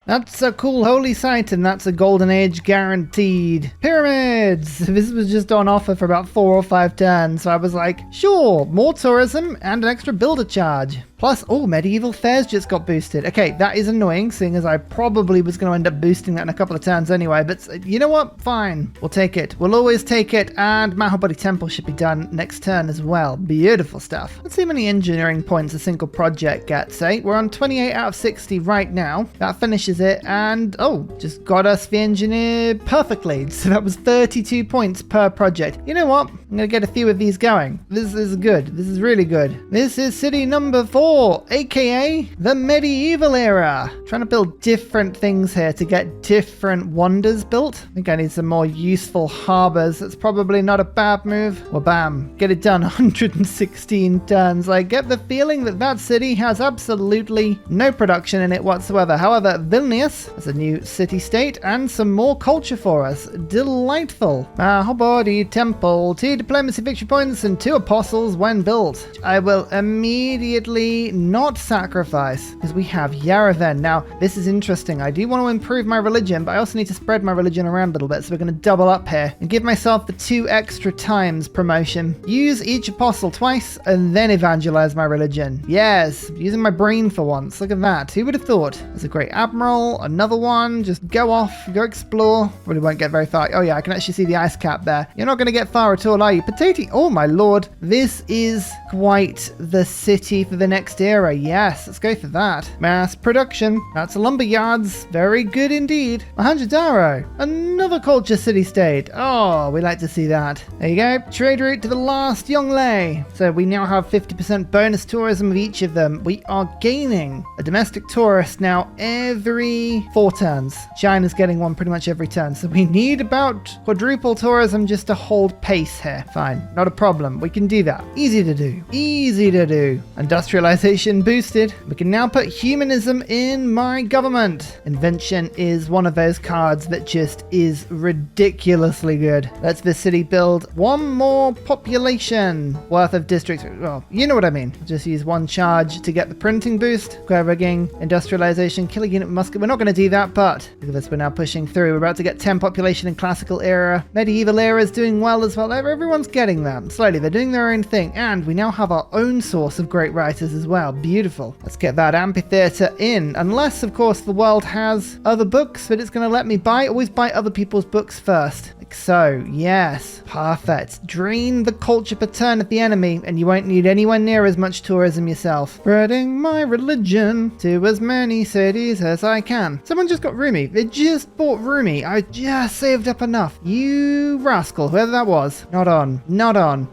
That's a cool holy site, and that's a golden age guaranteed. Pyramids! This was just on offer for about 4 or 5 turns, so I was like, sure, more tourism and an extra builder charge. Plus, oh, medieval fairs just got boosted. Okay, that is annoying, seeing as I probably was going to end up boosting that in a couple of turns anyway, but you know what? Fine. We'll take it. We'll always take it, and Mahabodhi Temple should be done next turn as well. Beautiful stuff. Let's see how many engineering points a single project gets, eh? We're on 28 out of 60 right now. That finishes it, and, oh, just got us the engineer perfectly. So that was 32 points per project. You know what? I'm going to get a few of these going. This is good. This is really good. This is city number 4, aka the medieval era. Trying to build different things here to get different wonders built. I think I need some more useful harbors. That's probably not a bad move. Well, bam. Get it done. 116 turns. I get the feeling that that city has absolutely no production in it whatsoever. However, Vilnius has a new city-state and some more culture for us. Delightful. Mahabodhi Temple, 2 diplomacy victory points and 2 apostles when built. I will immediately not sacrifice because we have Yerevan. Now, this is interesting. I do want to improve my religion, but I also need to spread my religion around a little bit. So we're going to double up here and give myself the 2 extra times promotion. Use each apostle twice and then evangelize my religion. Yes, using my brain for once. Look at that. Who would have thought? There's a great admiral, another one. Just go off, go explore. Probably won't get very far. Oh yeah, I can actually see the ice cap there. You're not going to get far at all, are you? Potato. Oh my lord. This is quite the city for the next era. Yes, let's go for that. Mass production. That's a lumber yards. Very good indeed. Mohenjo-Daro. Another culture city-state. Oh, we like to see that. There you go. Trade route to the last Yongle. So we now have 50% bonus tourism of each of them. We are gaining a domestic tourist now every 4 turns. China's getting one pretty much every turn. So we need about quadruple tourism just to hold pace here. Fine. Not a problem. We can do that. Easy to do. Easy to do. Industrialization boosted. We can now put humanism in my government. Invention is one of those cards that just is ridiculously good. Let's the city build 1 more population worth of districts. Well, you know what I mean. Just use 1 charge to get the printing boost. Quevegging, industrialization, kill a unit musket. We're not going to do that, but look at this. We're now pushing through. We're about to get 10 population in classical era. Medieval era is doing well as well. Everyone's getting them. Slowly, they're doing their own thing. And we now have our own source of great writers as well. Beautiful. Let's get that amphitheater in. Unless, of course, the world has other books that it's going to let me buy. Always buy other people's books first. Like so. Yes. Perfect. Drain the culture per turn of the enemy, and you won't need anywhere near as much tourism yourself. Spreading my religion to as many cities as I can. Someone just got Rumi. They just bought Rumi. I just saved up enough. You rascal, whoever that was. Not on. Not on.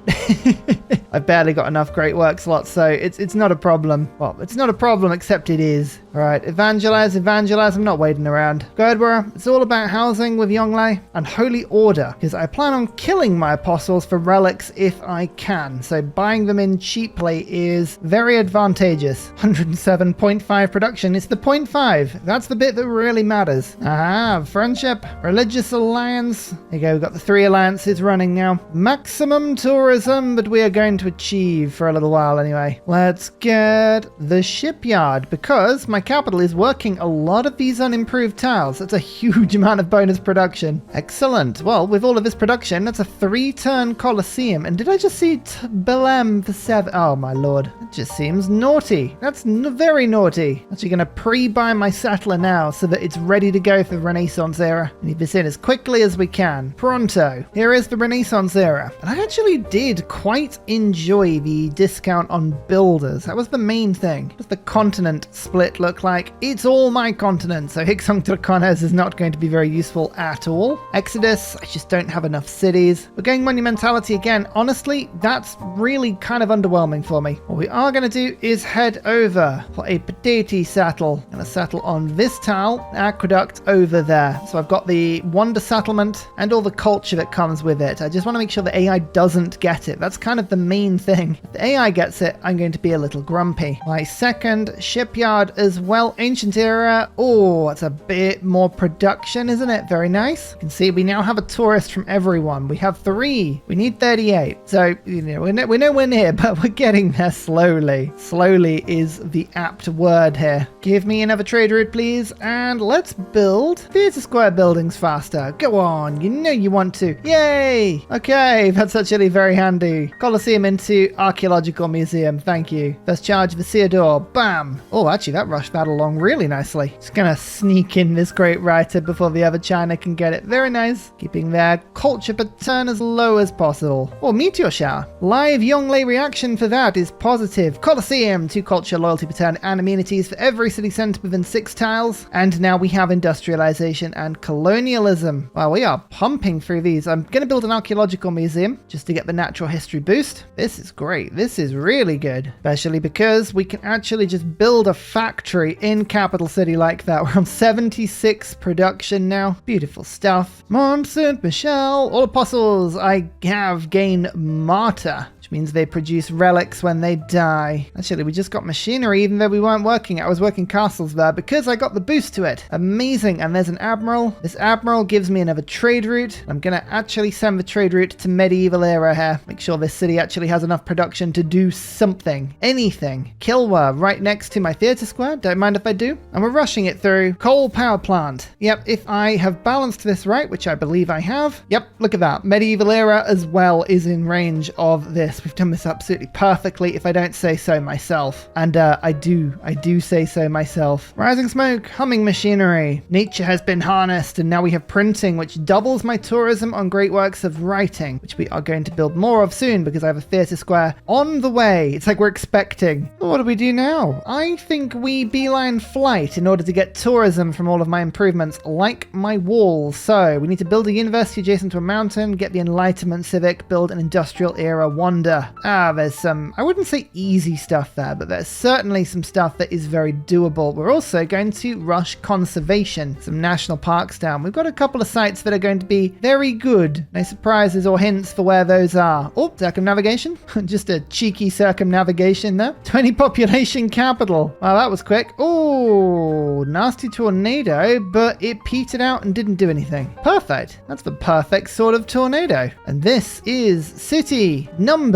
I've barely got enough great work slots, so it's not a problem. Well, it's not a problem, except it is. All right, evangelize. I'm not waiting around. Gurdwara, it's all about housing with Yongle and holy order, because I plan on killing my apostles for relics if I can. So buying them in cheaply is very advantageous. 107.5 production. It's the 0.5. That's the bit that really matters. Aha, friendship, religious alliance. There you go, we've got the 3 alliances running now. Maximum tourism, but we are going to achieve for a little while anyway. Let's get the shipyard, because my capital is working a lot of these unimproved tiles. That's a huge amount of bonus production. Excellent. Well, with all of this production, that's a 3-turn Colosseum. And did I just see Belém for 7? Oh my lord. It just seems naughty. That's very naughty. Actually going to pre-buy my settler now so that it's ready to go for the Renaissance era. I need this in as quickly as we can. Pronto. Here is the Renaissance era. And I actually did quite enjoy the discount on builders. That was the main thing. What does the continent split look like? It's all my continent, so Hicksong Dracones is not going to be very useful at all. Exodus, I just don't have enough cities. We're going monumentality again. Honestly, that's really kind of underwhelming for me. What we are going to do is head over for a potato settle. I'm going to settle on this tile, aqueduct over there. So I've got the wonder settlement and all the culture that comes with it. I just want to make sure the AI doesn't get it. That's kind of the main main thing. If the AI gets it, I'm going to be a little grumpy. My second shipyard as well, ancient era. Oh, that's a bit more production, isn't it? Very nice. You can see we now have a tourist from everyone. We have 3. We need 38. So, we're nowhere near, but we're getting there slowly. Slowly is the apt word here. Give me another trade route, please. And let's build theatre square buildings faster. Go on. You know you want to. Yay. Okay, that's actually very handy. Colosseum into Archaeological Museum. Thank you. First charge of the Theodore. Bam. Oh, actually, that rushed that along really nicely. Just gonna sneak in this great writer before the other China can get it. Very nice. Keeping their culture per turn as low as possible. Oh, meteor shower. Live Yongle reaction for that is positive. Colosseum, 2 culture, loyalty per turn, and amenities for every city centre within 6 tiles. And now we have industrialization and colonialism. Wow, we are pumping through these. I'm going to build an archaeological museum just to get the natural history boost. This is great. This is really good. Especially because we can actually just build a factory in capital city like that. We're on 76 production now. Beautiful stuff. Mont Saint Michel, all apostles. I have gained martyr, which means they produce relics when they die. Actually, we just got machinery even though we weren't working it. I was working castles there because I got the boost to it. Amazing. And there's an admiral. This admiral gives me another trade route. I'm going to actually send the trade route to medieval era here. Make sure this city actually has enough production to do something. Anything. Kilwa right next to my theatre square. Don't mind if I do. And we're rushing it through. Coal power plant. Yep, if I have balanced this right, which I believe I have. Yep, look at that. Medieval era as well is in range of this. We've done this absolutely perfectly if I don't say so myself. And I do say so myself. Rising smoke, humming machinery. Nature has been harnessed and now we have printing, which doubles my tourism on great works of writing, which we are going to build more of soon because I have a theatre square on the way. It's like we're expecting. What do we do now? I think we beeline flight in order to get tourism from all of my improvements, like my walls. So we need to build a university adjacent to a mountain, get the Enlightenment Civic, build an industrial era wonder. There's some, I wouldn't say easy stuff there, but there's certainly some stuff that is very doable. We're also going to rush conservation, some national parks down. We've got a couple of sites that are going to be very good. No surprises or hints for where those are. Oh, circumnavigation. Just a cheeky circumnavigation there. 20 population capital. Wow, that was quick. Oh, nasty tornado, but it petered out and didn't do anything. Perfect. That's the perfect sort of tornado. And this is city number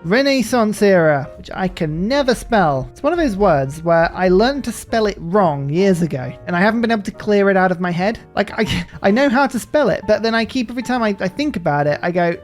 Renaissance era, which I can never spell. It's one of those words where I learned to spell it wrong years ago, and I haven't been able to clear it out of my head. Like, I know how to spell it, but then every time I think about it, I go,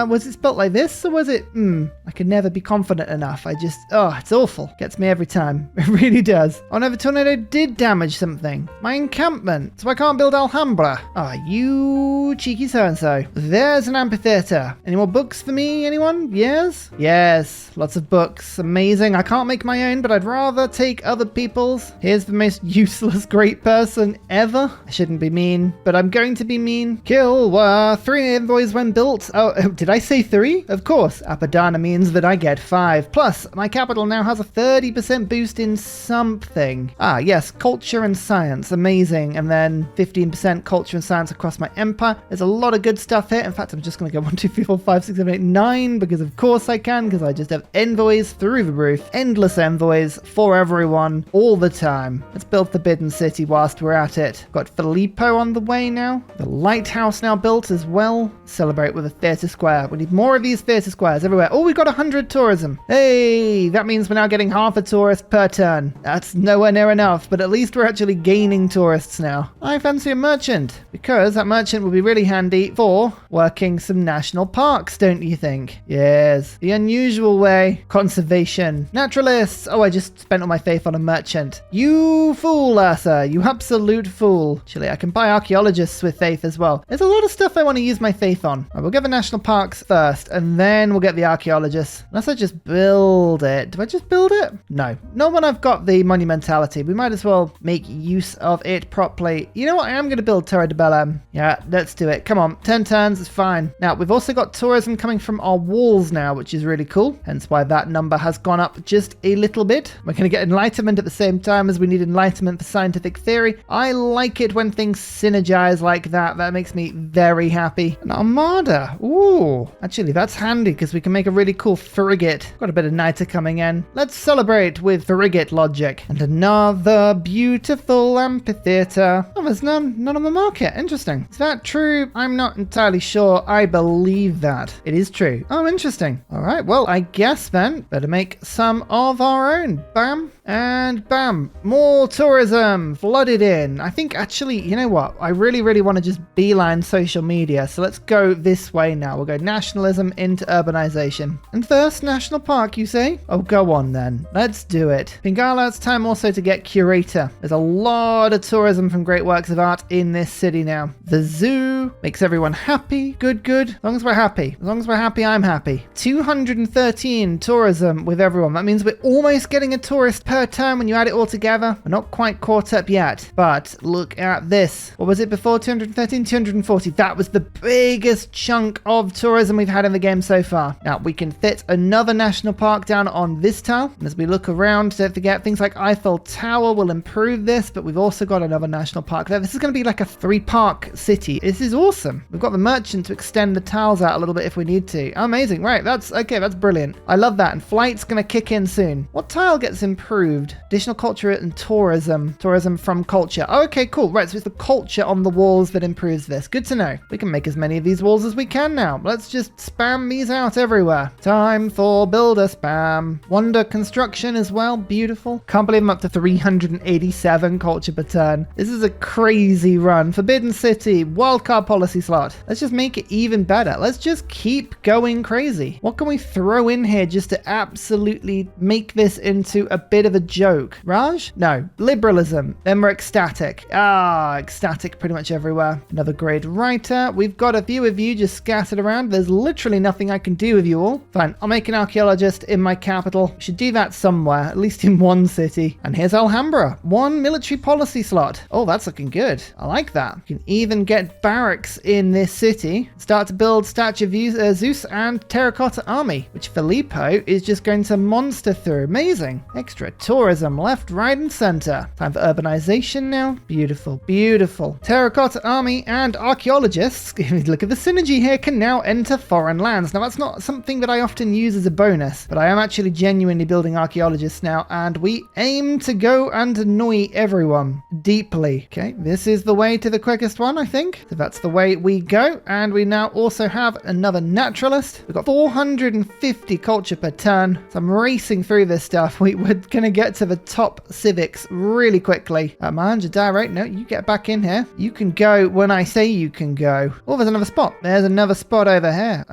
was it spelled like this, or was it, I can never be confident enough. It's awful. Gets me every time. It really does. Oh no, the tornado did damage something. My encampment, so I can't build Alhambra. Oh, you cheeky so-and-so. There's an amphitheater. Any more books for me, anyone? Yes? Yes, lots of books. Amazing. I can't make my own, but I'd rather take other people's. Here's the most useless great person ever. I shouldn't be mean, but I'm going to be mean. Kill 3 envoys when built. Oh, did I say 3? Of course. Apadana means that I get 5. Plus, my capital now has a 30% boost in something. Yes, culture and science. Amazing. And then 15% culture and science across my empire. There's a lot of good stuff here. In fact, I'm just going to go 1, 2, 3, 4, 5, 6, 7, 8, 9 because of course I can, because I just have envoys through the roof. Endless envoys for everyone all the time. Let's build Forbidden City whilst we're at it. Got Filippo on the way now. The lighthouse now built as well. Celebrate with a theatre square. We need more of these theatre squares everywhere. Oh, we got 100 tourism. Hey, that means we're now getting half a tourist per turn. That's nowhere near enough, but at least we're actually gaining tourists now. I fancy a merchant, because that merchant will be really handy for working some national parks, don't you think? Yes. The unusual way. Conservation. Naturalists. Oh, I just spent all my faith on a merchant. You fool, Ursa. You absolute fool. Actually, I can buy archaeologists with faith as well. There's a lot of stuff I want to use my faith on. Right, we'll get the national parks first, and then we'll get the archaeologists. Unless I just build it. Do I just build it? No. Not when I've got the monumentality. We might as well make use of it properly. You know what? I am going to build Torre de Belém. Yeah, let's do it. Come on. 10 turns is fine. Now, we've also got tourism coming from our walls now. now, which is really cool. Hence why that number has gone up just a little bit. We're going to get enlightenment at the same time as we need enlightenment for scientific theory. I like it when things synergize like that. That makes me very happy. An armada. Ooh, actually, that's handy because we can make a really cool frigate. Got a bit of niter coming in. Let's celebrate with frigate logic. And another beautiful amphitheater. Oh, there's none on the market. Interesting. Is that true? I'm not entirely sure. I believe that. It is true. Oh, interesting. All right, well, I guess then better make some of our own. Bam and bam. More tourism flooded in. I think actually, you know what? I really want to just beeline social media. So let's go this way now. We'll go nationalism into urbanization. And first, national park, you say? Oh, go on then. Let's do it. Pingala, it's time also to get curator. There's a lot of tourism from great works of art in this city now. The zoo makes everyone happy. Good. As long as we're happy. As long as we're happy, I'm happy. 213 tourism with everyone. That means we're almost getting a tourist per turn when you add it all together. We're not quite caught up yet, but look at this. What was it before 213? 240. That was the biggest chunk of tourism we've had in the game so far. Now, we can fit another national park down on this tile. And as we look around, don't forget things like Eiffel Tower will improve this, but we've also got another national park there. This is going to be like a 3-park city. This is awesome. We've got the merchant to extend the tiles out a little bit if we need to. Amazing. Right, that's brilliant. I love that. And flight's going to kick in soon. What tile gets improved? Additional culture and tourism. Tourism from culture. Oh, okay, cool. Right, so it's the culture on the walls that improves this. Good to know. We can make as many of these walls as we can now. Let's just spam these out everywhere. Time for builder spam. Wonder construction as well. Beautiful. Can't believe I'm up to 387 culture per turn. This is a crazy run. Forbidden City. Wildcard policy slot. Let's just make it even better. Let's just keep going crazy. What can we throw in here just to absolutely make this into a bit of a joke? Raj? No. Liberalism. Then we're ecstatic. Ecstatic pretty much everywhere. Another grade writer. We've got a few of you just scattered around. There's literally nothing I can do with you all. Fine. I'll make an archaeologist in my capital. Should do that somewhere, at least in one city. And here's Alhambra. 1 military policy slot. Oh, that's looking good. I like that. You can even get barracks in this city. Start to build statue of Zeus and terracotta army, which Filippo is just going to monster through. Amazing. Extra tourism left, right, and center. Time for urbanization now. Beautiful. Terracotta army and archaeologists, look at the synergy here, can now enter foreign lands. Now, that's not something that I often use as a bonus, but I am actually genuinely building archaeologists now, and we aim to go and annoy everyone deeply. Okay, this is the way to the quickest one, I think. So that's the way we go, and we now also have another naturalist. We've got 450 culture per turn, so I'm racing through this stuff. We're going to get to the top civics really quickly. Mahanja Direct, no, you get back in here. You can go when I say you can go. Oh, there's another spot. There's another spot over here.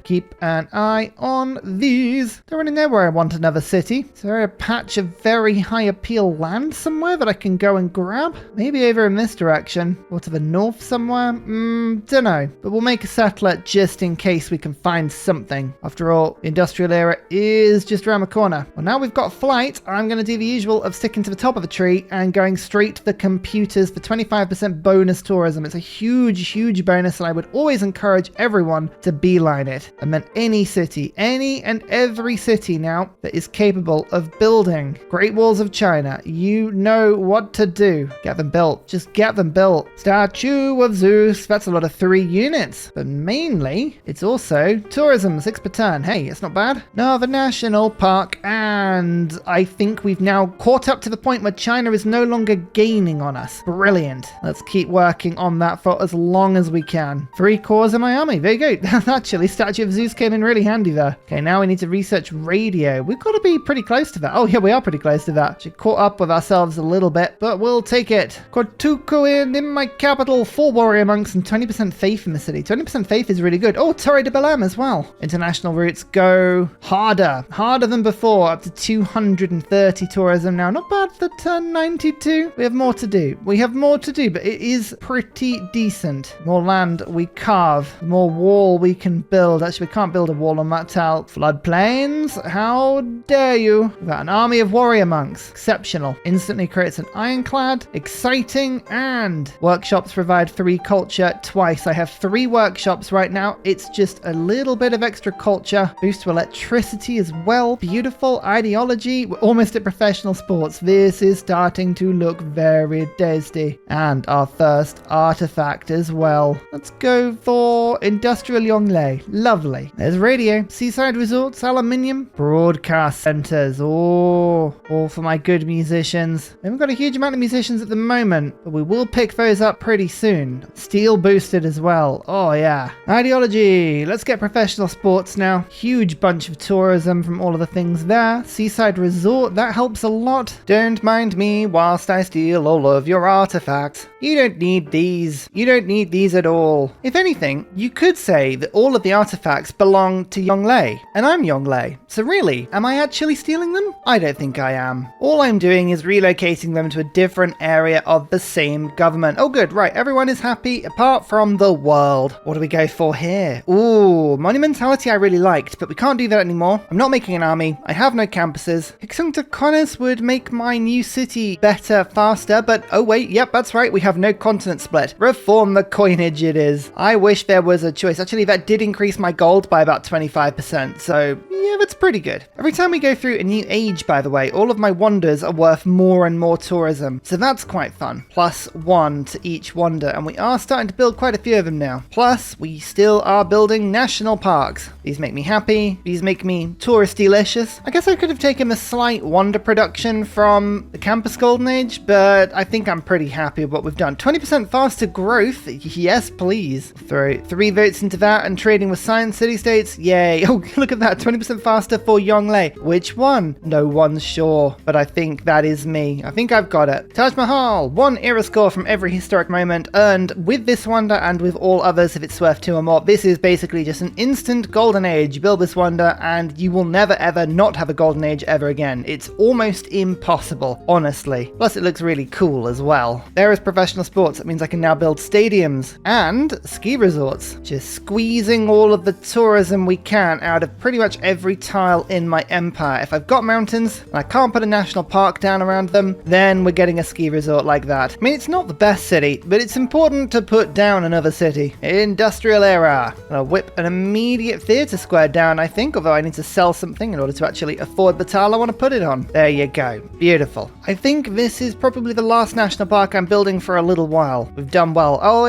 Keep an eye on these. Don't really know where I want another city. Is there a patch of very high appeal land somewhere that I can go and grab? Maybe over in this direction or to the north somewhere. Don't know, but we'll make a satellite just in case we can find something. After all, the industrial era is just around the corner. Well, now we've got flight. I'm going to do the usual of sticking to the top of the tree and going straight to the computers for 25% bonus tourism. It's a huge bonus, and I would always encourage everyone to beeline it. And then any city, any and every city now that is capable of building Great Walls of China, you know what to do. Get them built. Just get them built. Statue of Zeus. That's a lot of 3 units, but mainly it's also tourism, 6 per turn. Hey, it's not bad. Another national park, and I think we've now caught up to the point where China is no longer gaining on us. Brilliant. Let's keep working on that for as long as we can. 3 cores in my army. Very good. Actually, Statue of Zeus came in really handy there. Okay, now we need to research radio. We've got to be pretty close to that. Oh, yeah, we are pretty close to that. She caught up with ourselves a little bit, but we'll take it. Kortuko in my capital. 4 warrior monks and 20% faith in the city. 20% faith is really good. Oh, Torre de Belém as well. International routes go harder than before, up to 230 tourism now. Not bad for turn 92. We have more to do. We have more to do, but it is pretty decent. More land we carve, more wall we can build. Actually, we can't build a wall on that tile. Floodplains? How dare you? We've got an army of warrior monks. Exceptional. Instantly creates an ironclad. Exciting. And workshops provide 3 culture twice. I have 3 workshops right now. It's just a little bit of extra culture. Boost to electricity as well. Beautiful. Ideology. We're almost at professional sports. This is starting to look very tasty. And our first artifact as well. Let's go for industrial Yongle. Lovely. There's radio. Seaside resorts. Aluminium. Broadcast centers. Oh, all for my good musicians. We haven't got a huge amount of musicians at the moment, but we will pick those up pretty soon. Steel boosted as well. Oh yeah. Ideology. Let's get professional sports now. Huge bunch of tourism from all of the things there. Seaside resort. That helps a lot. Don't mind me whilst I steal all of your artifacts. You don't need these. You don't need these at all. If anything, you could say that all of the artifacts belong to Yongle, and I'm Yongle. So really, am I actually stealing them? I don't think I am. All I'm doing is relocating them to a different area of the same government. Oh good, right, everyone is happy apart from the world. What do we go for here? Ooh, monumentality I really liked, but we can't do that anymore. I'm not making an army. I have no campuses. Hixungta Connors would make my new city better, faster, but oh wait, yep, that's right, we have no continent split. Reform the coinage it is. I wish there was a choice. Actually, that did increase my gold by about 25%, so yeah, that's pretty good. Every time we go through a new age, by the way, all of my wonders are worth more and more tourism, so that's quite fun. +1 to each wonder, and we are starting to build quite a few of them now. Plus, we still are building national parks. These make me happy. These make me tourist-delicious. I guess I could have taken a slight wonder production from the campus golden age, but I think I'm pretty happy with what we've done. 20% faster growth. Yes, please. Throw 3 votes into that and trading with science city-states. Yay. Oh, look at that. 20% faster for Yongle. Which one? No one's sure, but I think that is me. I think I've got it. Taj Mahal. 1 era score from every historic moment earned with this wonder and with all others if it's worth 2 or more. This is basically just an instant golden age. You build this wonder and you will never ever not have a golden age ever again. It's almost impossible, honestly. Plus it looks really cool as well. There is professional sports. That means I can now build stadiums and ski resorts. Just squeezing all of the tourism we can out of pretty much every tile in my empire. If I've got mountains and I can't put a national park down around them, then we're getting a ski resort like that. I mean, it's not the best city, but it's important to put down another city. Industrial era. I'll whip an immediate theatre square down, I think, although I need to sell something in order to actually afford the tile I want to put it on. There you go. Beautiful. I think this is probably the last national park I'm building for a little while. We've done well. Oh,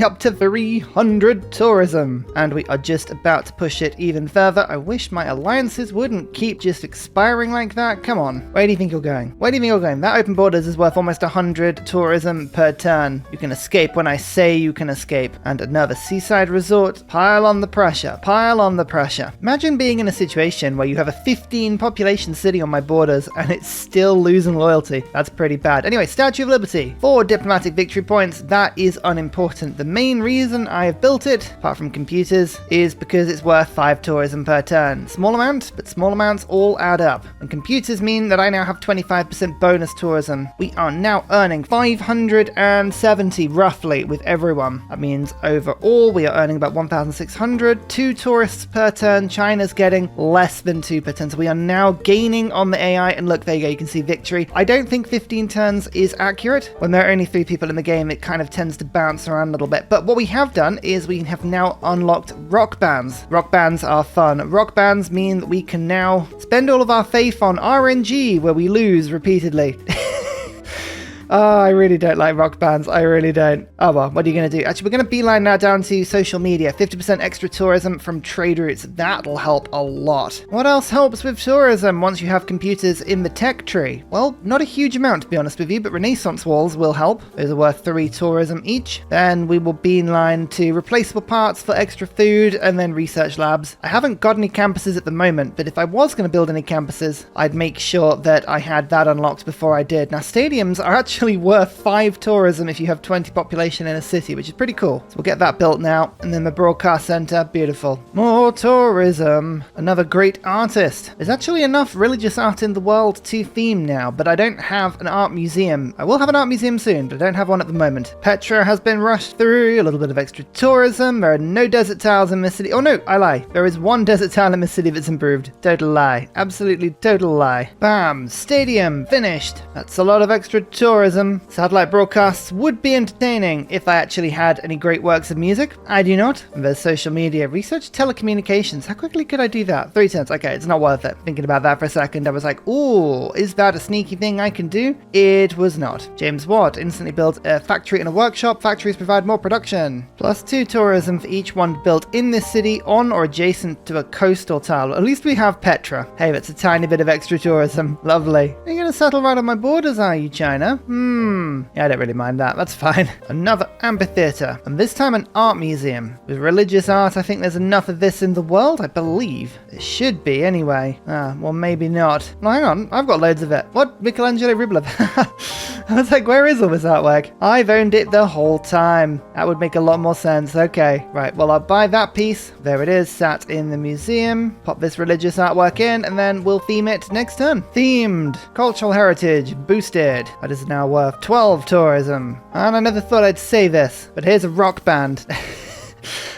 up to 300 tourism. And we are just about to push it even further. I wish my alliances wouldn't keep just expiring like that. Come on. Where do you think you're going? Where do you think you're going? That open borders is worth almost 100 tourism per turn. You can escape when I say you can escape. And another seaside resort. Pile on the pressure. Pile on the pressure. Imagine being in a situation where you have a 15 population city on my borders and it's still losing loyalty. That's pretty bad. Anyway, Statue of Liberty. 4 diplomatic victory points. That is unimportant. The main reason I have built it, apart from computers, is because it's worth 5 tourism per turn. Small amount, but small amounts all add up. And computers mean that I now have 25% bonus tourism. We are now earning 570 roughly with everyone. That means overall we are earning about 1,600. 2 tourists per turn. China's getting less than 2 per turn. So we are now gaining on the AI. And look, there you go. You can see victory. I don't think 15 turns is accurate. When there are only 3 people in the game, it kind of tends to bounce around a little bit. But what we have done is we have now unlocked rock bands. Rock bands are fun. Rock bands mean that we can now spend all of our faith on RNG where we lose repeatedly. Oh, I really don't like rock bands. I really don't. Oh well, what are you going to do? Actually, we're going to beeline now down to social media. 50% extra tourism from trade routes. That'll help a lot. What else helps with tourism once you have computers in the tech tree? Well, not a huge amount to be honest with you, but Renaissance walls will help. Those are worth 3 tourism each. Then we will beeline to replaceable parts for extra food and then research labs. I haven't got any campuses at the moment, but if I was going to build any campuses, I'd make sure that I had that unlocked before I did. Now, stadiums are actually actually worth 5 tourism if you have 20 population in a city, which is pretty cool. So we'll get that built now. And then the broadcast center, beautiful. More tourism. Another great artist. There's actually enough religious art in the world to theme now, but I don't have an art museum. I will have an art museum soon, but I don't have one at the moment. Petra has been rushed through, a little bit of extra tourism. There are no desert tiles in this city. Oh no, I lie. There is one desert tile in this city that's improved. Total lie. Absolutely total lie. Bam. Stadium. Finished. That's a lot of extra tourism. Satellite broadcasts would be entertaining if I actually had any great works of music. I do not. There's social media. Research telecommunications. How quickly could I do that? 3 turns. Okay, it's not worth it. Thinking about that for a second, I was like, ooh, is that a sneaky thing I can do? It was not. James Watt instantly built a factory and a workshop. Factories provide more production. +2 tourism for each one built in this city on or adjacent to a coastal tile. At least we have Petra. Hey, that's a tiny bit of extra tourism. Lovely. Are you going to settle right on my borders, are you, China? Yeah, I don't really mind that. That's fine. Another amphitheater. And this time an art museum. With religious art, I think there's enough of this in the world, I believe. It should be, anyway. Well, maybe not. No, hang on. I've got loads of it. What? Michelangelo Rublev. I was like, where is all this artwork? I've owned it the whole time. That would make a lot more sense. Okay. Right, well, I'll buy that piece. There it is, sat in the museum. Pop this religious artwork in, and then we'll theme it next turn. Themed. Cultural heritage. Boosted. That is now worth 12 tourism. And I never thought I'd say this, but here's a rock band.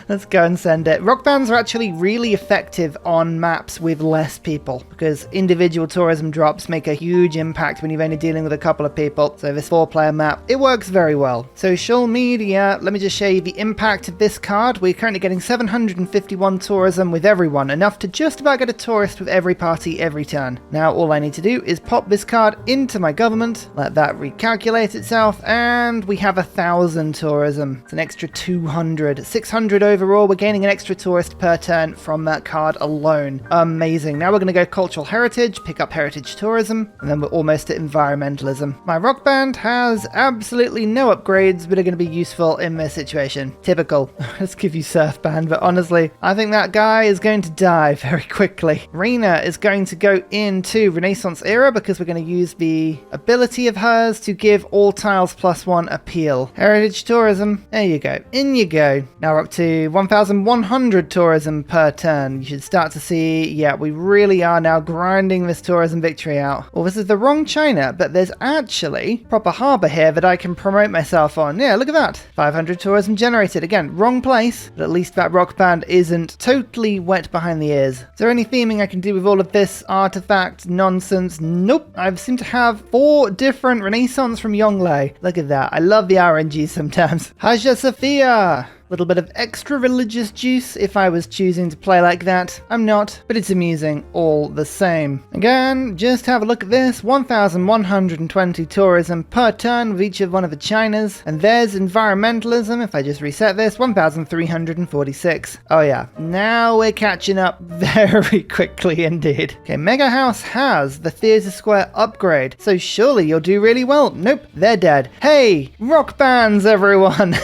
Let's go and send it. Rock bands are actually really effective on maps with less people because individual tourism drops make a huge impact when you're only dealing with a couple of people. So this 4-player map, it works very well. Social media, let me just show you the impact of this card. We're currently getting 751 tourism with everyone, enough to just about get a tourist with every party every turn. Now all I need to do is pop this card into my government, let that recalculate itself, and we have 1,000 tourism. It's an extra 200, 600 overall. We're gaining an extra tourist per turn from that card alone. Amazing. Now we're going to go cultural heritage, pick up heritage tourism, and then we're almost at environmentalism. My rock band has absolutely no upgrades, but are going to be useful in this situation. Typical. Let's give you surf band, but honestly, I think that guy is going to die very quickly. Rena is going to go into Renaissance era because we're going to use the ability of hers to give all tiles +1 appeal. Heritage tourism. There you go. In you go. Now we're up to 1,100 tourism per turn. You should start to see, yeah, we really are now grinding this tourism victory out. Well, this is the wrong China, but there's actually proper harbour here that I can promote myself on. Yeah, look at that. 500 tourism generated. Again, wrong place, but at least that rock band isn't totally wet behind the ears. Is there any theming I can do with all of this artifact nonsense? Nope. I seem to have 4 different Renaissance from Yongle. Look at that. I love the RNG sometimes. Hagia Sophia. Little bit of extra religious juice if I was choosing to play like that. I'm not, but it's amusing all the same. Again, just have a look at this. 1,120 tourism per turn with each of one of the Chinas. And there's environmentalism. If I just reset this, 1,346. Oh yeah, now we're catching up very quickly indeed. Okay, Mega House has the Theatre Square upgrade, so surely you'll do really well. Nope, they're dead. Hey, rock bands, everyone.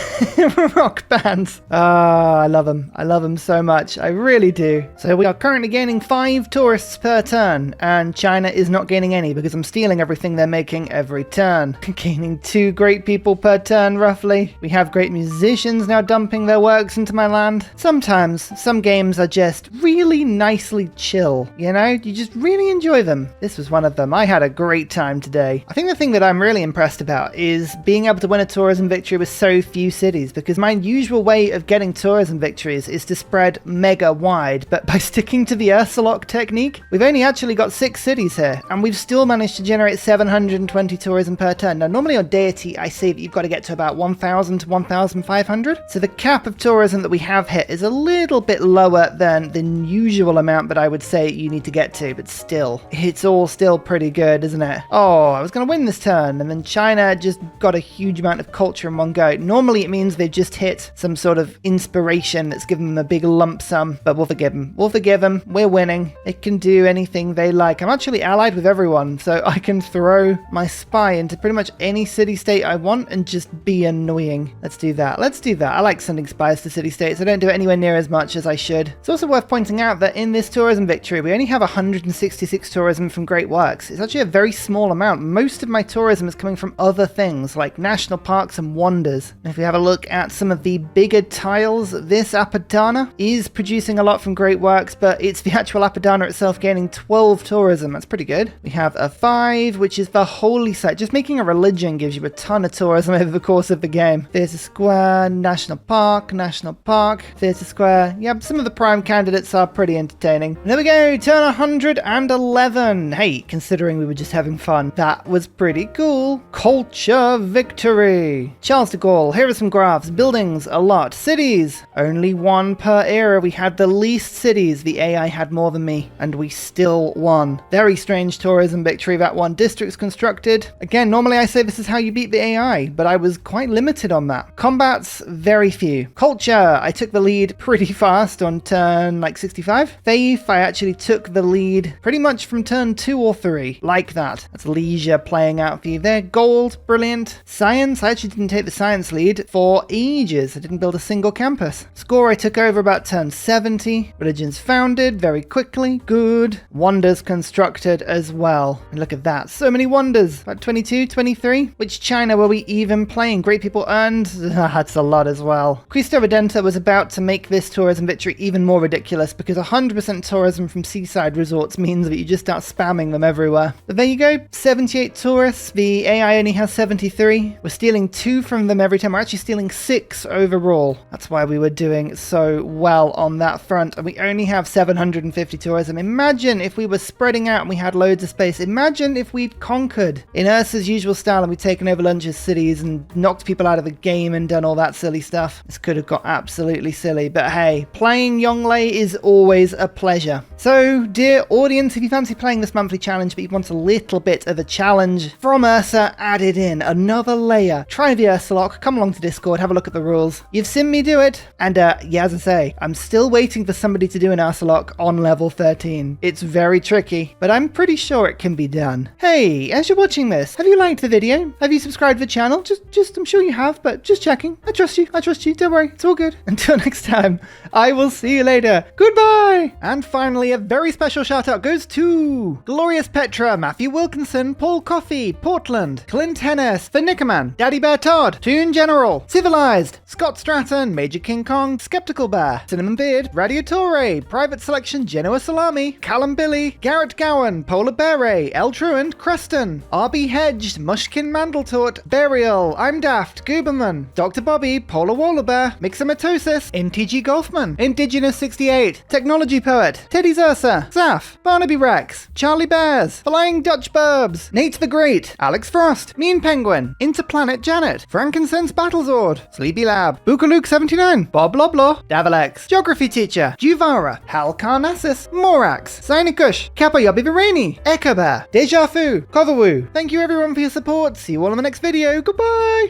Rock bands. I love them. I love them so much. I really do. So we are currently gaining 5 tourists per turn, and China is not gaining any because I'm stealing everything they're making every turn. Gaining 2 great people per turn, roughly. We have great musicians now dumping their works into my land. Sometimes, some games are just really nicely chill, you know? You just really enjoy them. This was one of them. I had a great time today. I think the thing that I'm really impressed about is being able to win a tourism victory with so few cities, because my usual way of getting tourism victories is to spread mega wide, but by sticking to the Ursalocke technique, we've only actually got 6 cities here, and we've still managed to generate 720 tourism per turn. Now, normally on Deity, I say that you've got to get to about 1,000 to 1,500, so the cap of tourism that we have hit is a little bit lower than the usual amount that I would say you need to get to, but still, it's all still pretty good, isn't it? Oh, I was going to win this turn, and then China just got a huge amount of culture in one go. Normally, it means they've just hit some sort of inspiration that's given them a big lump sum, but we'll forgive them. We'll forgive them. We're winning. They can do anything they like. I'm actually allied with everyone, so I can throw my spy into pretty much any city-state I want and just be annoying. Let's do that. Let's do that. I like sending spies to city-states. I don't do it anywhere near as much as I should. It's also worth pointing out that in this tourism victory, we only have 166 tourism from Great Works. It's actually a very small amount. Most of my tourism is coming from other things like national parks and wonders. And if we have a look at some of the bigger tiles, this Apadana is producing a lot from Great Works, but it's the actual Apadana itself gaining 12 tourism. That's pretty good. We have a 5, which is the holy site. Just making a religion gives you a ton of tourism over the course of the game. Theatre Square, National Park, Theatre Square. Yep, some of the prime candidates are pretty entertaining. And there we go, turn 111. Hey, considering we were just having fun, that was pretty cool. Culture victory. Charles de Gaulle, here are some graphs. Buildings, a lot. Cities, only 1 per era. We had the least cities. The AI had more than me, and we still won. Very strange tourism victory, that one. Districts constructed. Again, normally I say this is how you beat the AI, but I was quite limited on that. Combats, very few. Culture, I took the lead pretty fast on turn like 65. Faith, I actually took the lead pretty much from turn 2 or 3. Like that. That's leisure playing out for you there. Gold, brilliant. Science, I actually didn't take the science lead for ages. I didn't build a single campus. Score, I took over about turn 70. Religions founded very quickly. Good. Wonders constructed as well. And look at that. So many wonders. About 22, 23. Which China were we even playing? Great people earned. That's a lot as well. Cristo Redenta was about to make this tourism victory even more ridiculous because 100% tourism from seaside resorts means that you just start spamming them everywhere. But there you go. 78 tourists. The AI only has 73. We're stealing 2 from them every time. We're actually stealing 6 overall. That's why we were doing so well on that front. And we only have 750 tourism. Imagine if we were spreading out and we had loads of space. Imagine if we'd conquered in Ursa's usual style and we'd taken over Lunch's cities and knocked people out of the game and done all that silly stuff. This could have got absolutely silly. But hey, playing Yongle is always a pleasure. So, dear audience, if you fancy playing this monthly challenge but you want a little bit of a challenge from Ursa added in, another layer, try the Ursalocke, come along to Discord, have a look at the rules. You've seen me do it. And yeah, as I say, I'm still waiting for somebody to do an Ursalocke on level 13. It's very tricky, but I'm pretty sure it can be done. Hey, as you're watching this, have you liked the video? Have you subscribed to the channel? Just, I'm sure you have, but just checking. I trust you, don't worry, it's all good. Until next time, I will see you later. Goodbye! And finally, a very special shout out goes to Glorious Petra, Matthew Wilkinson, Paul Coffey, Portland, Clint Hennis, The Nickerman, Daddy Bear Todd, Toon General, Civilized, Scott Stratton, Major King Kong, Skeptical Bear, Cinnamon Beard, Radiatore, Private Selection, Genoa Salami, Callum Billy, Garrett Gowan, Polar Beret, El Truant, Creston, RB Hedged, Mushkin Mandletort, Burial, I'm Daft, Gooberman, Dr. Bobby, Polar Wallabear, Mixomatosis, NTG Golfman, Indigenous 68, Technology Poet, Teddy Zursa, Zaf, Barnaby Rex, Charlie Bears, Flying Dutch Burbs, Nate the Great, Alex Frost, Mean Penguin, Interplanet Janet, Frankincense Battlezord, Sleepy Lab, Bookaluk 79, Bob Loblaw, Davalex, Geography Teacher, Juvara, Hal Carnassus, Morax, Sinikush, Kappa Yobby Virani, Echo Bear, Deja Fu, Coverwoo. Thank you everyone for your support. See you all in the next video. Goodbye!